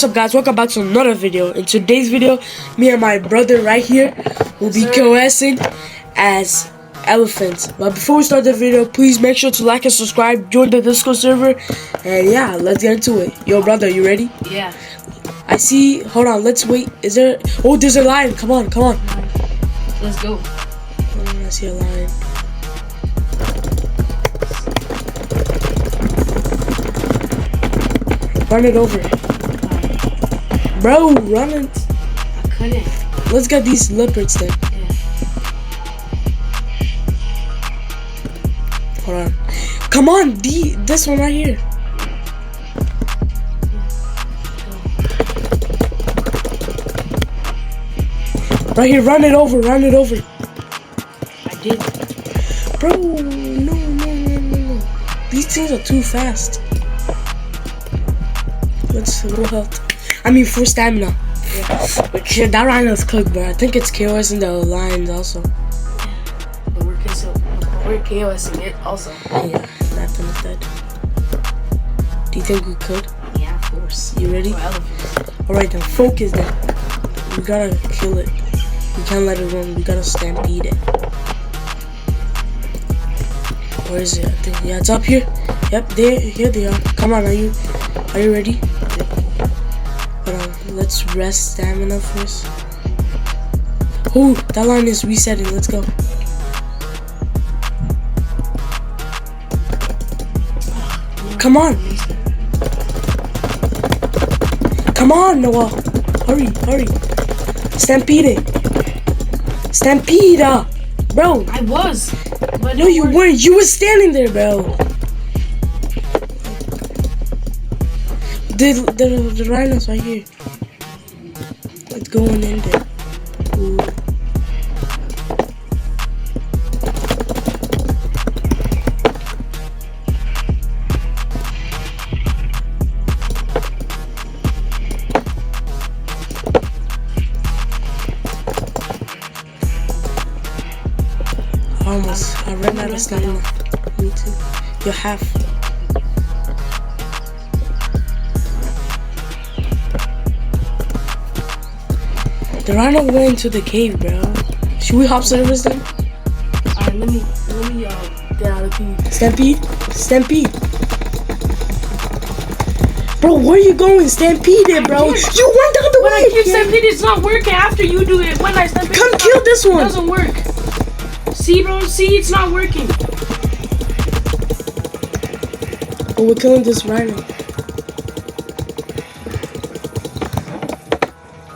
What's up guys, welcome back to another video. In today's video, me and my brother right here will be coalescing as elephants. But before we start the video, please make sure to like and subscribe, join the Discord server, and yeah, let's get into it. Yo brother, you ready? Yeah. I see, hold on, let's wait. Is there, oh there's a lion, come on. Let's go. I see a lion. Run it over. Bro, run it. I couldn't. Let's get these leopards then. Yeah. Hold on. Come on, this one right here. Right here, run it over. I did. Bro, no. These things are too fast. Let's low health. I mean, for stamina. Yeah. But shit, that rhino's cooked, bro. I think it's KOS and the lions also. But we're KOSing it also. Yeah, nothing is dead. Do you think we could? Yeah, of course. You ready? Alright then, focus then. We gotta kill it. We can't let it run. We gotta stampede it. Where is it? I think, yeah, it's up here. Yep, here they are. Come on, are you ready? Hold on, let's rest stamina first. Oh, that line is resetting. Let's go. Come on. Come on, Noah. Hurry. Stampede. Bro. I was. But No, you weren't. You were standing there, bro. The rhino's right here. It's going in there. Ooh. I ran out of stamina. Me too. You're half. The rhino went into the cave, bro. Should we hop service then? Alright, let me get out of here. Stampede. Bro, where you going? Stampede it, bro. You went out the way. When I keep stampede, it's not working after you do it. When I stampede, come kill this one. It doesn't work. See, bro? See, it's not working. Oh, we're killing this rhino.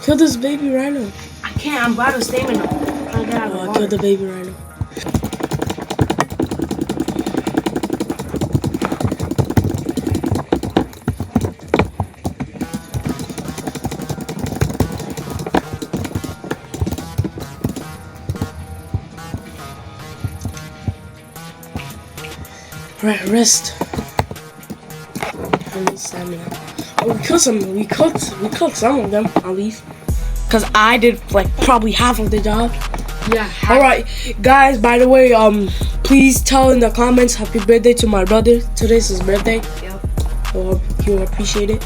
Kill this baby rhino. I can't. I'm out of stamina. I killed the baby rhino. Right, rest. I need stamina. Oh, we killed some of them at least. Cause I did like probably half of the job. Yeah. Alright, guys, by the way, please tell in the comments happy birthday to my brother. Today's his birthday. Yep. So you'll appreciate it.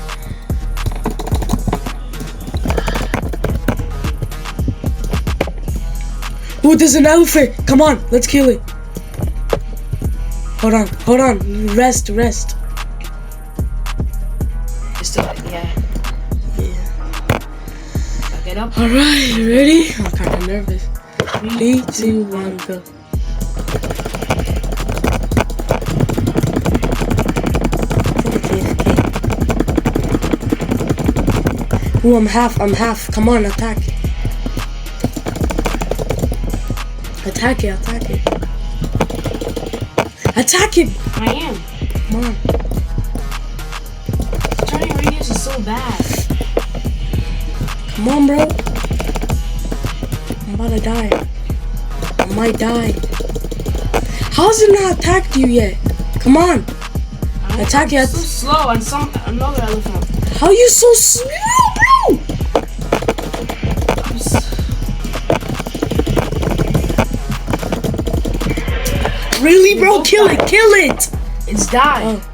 Oh, there's an elephant. Come on, let's kill it. Hold on. Rest. It's still, yeah. I'll get up. Alright, you ready? I'm kind of nervous. 3, 2, 1, go. Ooh, I'm half. Come on, attack. Attack it. Attack it! I am. Come on. Turning radius is so bad. Come on, bro. I'm about to die. I might die. How's it not attacked you yet? Come on. Attack it. So slow on another elephant. How you so slow, bro? Really, bro? Kill it! It's died. Oh.